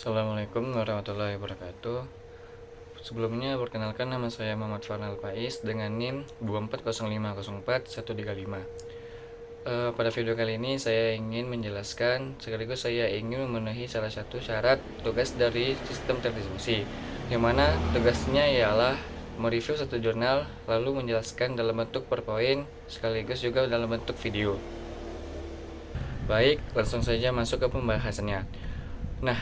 Assalamualaikum warahmatullahi wabarakatuh. Sebelumnya perkenalkan, nama saya Muhammad Farnal Faiz dengan NIM 240504135. Pada video kali ini saya ingin menjelaskan sekaligus saya ingin memenuhi salah satu syarat tugas dari sistem terdistribusi, yang mana tugasnya ialah mereview satu jurnal lalu menjelaskan dalam bentuk PowerPoint sekaligus juga dalam bentuk video. Baik, langsung saja masuk ke pembahasannya. Nah,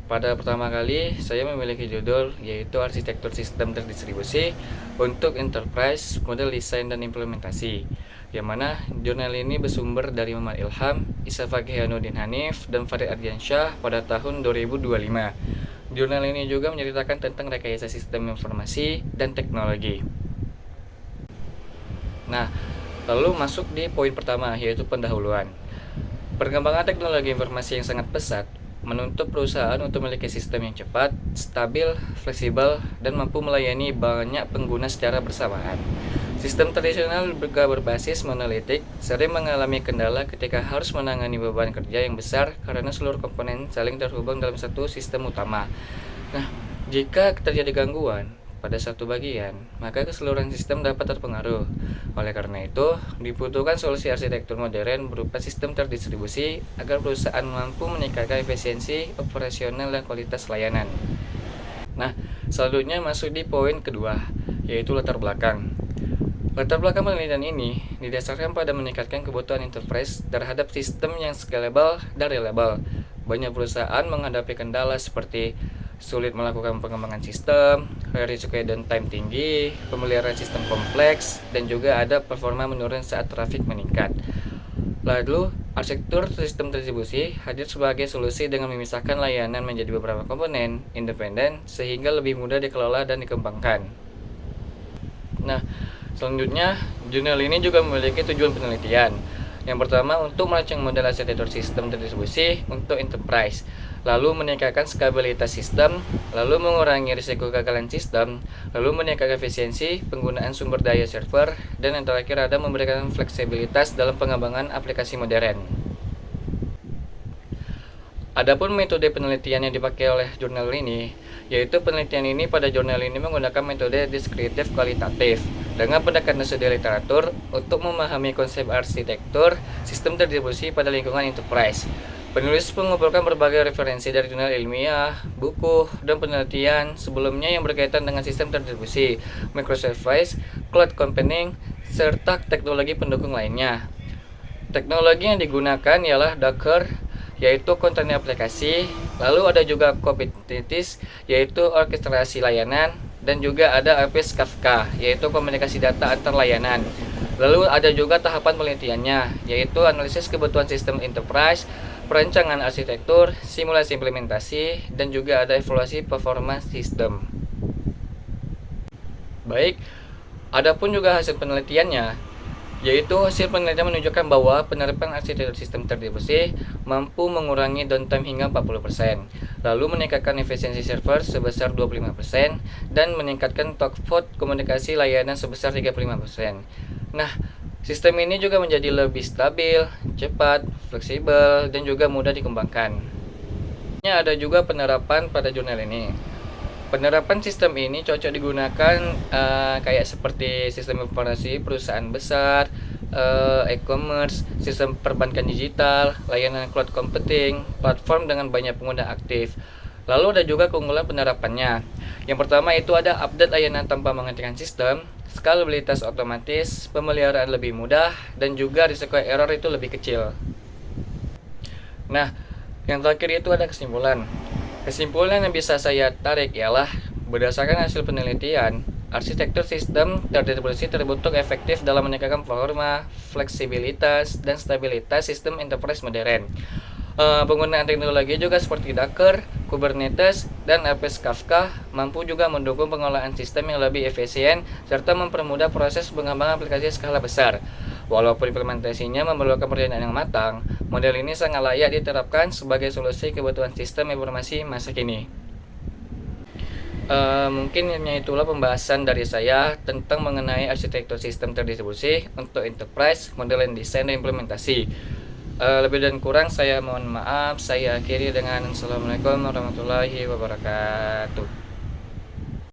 pada pertama kali saya memiliki judul yaitu arsitektur sistem terdistribusi untuk enterprise, model desain dan implementasi, yang mana jurnal ini bersumber dari Muhammad Ilham, Isa Fakihyanuddin Hanif, dan Farid Ardiansyah pada tahun 2025. Jurnal ini juga menceritakan tentang rekayasa sistem informasi dan teknologi. Nah, lalu masuk di poin pertama yaitu pendahuluan. Perkembangan teknologi informasi yang sangat pesat menuntut perusahaan untuk memiliki sistem yang cepat, stabil, fleksibel, dan mampu melayani banyak pengguna secara bersamaan. Sistem tradisional juga berbasis monolitik sering mengalami kendala ketika harus menangani beban kerja yang besar karena seluruh komponen saling terhubung dalam satu sistem utama. Nah, jika terjadi gangguan pada satu bagian, maka keseluruhan sistem dapat terpengaruh. Oleh karena itu, dibutuhkan solusi arsitektur modern berupa sistem terdistribusi agar perusahaan mampu meningkatkan efisiensi operasional dan kualitas layanan. Nah, selanjutnya masuk di poin kedua, yaitu latar belakang. Latar belakang penelitian ini didasarkan pada meningkatkan kebutuhan enterprise terhadap sistem yang scalable dan reliable. Banyak perusahaan menghadapi kendala seperti sulit melakukan pengembangan sistem, risiko downtime tinggi, pemeliharaan sistem kompleks, dan juga ada performa menurun saat trafik meningkat. Lalu, arsitektur sistem distribusi hadir sebagai solusi dengan memisahkan layanan menjadi beberapa komponen independen sehingga lebih mudah dikelola dan dikembangkan. Nah, selanjutnya, jurnal ini juga memiliki tujuan penelitian. Yang pertama, untuk merancang model arsitektur sistem terdistribusi untuk enterprise, lalu meningkatkan stabilitas sistem, lalu mengurangi risiko kegagalan sistem, lalu meningkatkan efisiensi penggunaan sumber daya server, dan yang terakhir ada memberikan fleksibilitas dalam pengembangan aplikasi modern. Adapun metode penelitian yang dipakai oleh jurnal ini, yaitu penelitian ini pada jurnal ini menggunakan metode deskriptif kualitatif dengan pendekatan studi literatur untuk memahami konsep arsitektur sistem terdistribusi pada lingkungan enterprise. Penulis mengumpulkan berbagai referensi dari jurnal ilmiah, buku, dan penelitian sebelumnya yang berkaitan dengan sistem terdistribusi, microservice, cloud computing, serta teknologi pendukung lainnya. Teknologi yang digunakan ialah Docker, yaitu kontainer aplikasi, lalu ada juga Kubernetes, yaitu orkestrasi layanan, dan juga ada APS Kafka, yaitu komunikasi data antar layanan. Lalu ada juga tahapan penelitiannya, yaitu analisis kebutuhan sistem enterprise, perancangan arsitektur, simulasi implementasi, dan juga ada evaluasi performa sistem. Baik, adapun juga hasil penelitiannya, yaitu hasil penelitian menunjukkan bahwa penerapan arsitektur sistem terdistribusi mampu mengurangi downtime hingga 40%, lalu meningkatkan efisiensi server sebesar 25%, dan meningkatkan throughput komunikasi layanan sebesar 35%. Nah, sistem ini juga menjadi lebih stabil, cepat, fleksibel, dan juga mudah dikembangkan. Ada juga penerapan pada jurnal ini. Penerapan sistem ini cocok digunakan kayak seperti sistem informasi perusahaan besar, e-commerce, sistem perbankan digital, layanan cloud computing, platform dengan banyak pengguna aktif. Lalu ada juga keunggulan penerapannya. Yang pertama itu ada update layanan tanpa menghentikan sistem, skalabilitas otomatis, pemeliharaan lebih mudah, dan juga risiko error itu lebih kecil. Nah, yang terakhir itu ada kesimpulan. Kesimpulan yang bisa saya tarik ialah berdasarkan hasil penelitian, arsitektur sistem terdistribusi terbukti efektif dalam meningkatkan performa, fleksibilitas, dan stabilitas sistem enterprise modern. Penggunaan teknologi juga seperti Docker, Kubernetes, dan APS Kafka mampu juga mendukung pengelolaan sistem yang lebih efisien serta mempermudah proses pengembangan aplikasi skala besar. Walaupun implementasinya memerlukan perencanaan yang matang, model ini sangat layak diterapkan sebagai solusi kebutuhan sistem informasi masa kini. Mungkin hanya itulah pembahasan dari saya tentang mengenai arsitektur sistem terdistribusi untuk enterprise, model desain, dan implementasi. Lebih dan kurang saya mohon maaf. Saya akhiri dengan Assalamualaikum warahmatullahi wabarakatuh.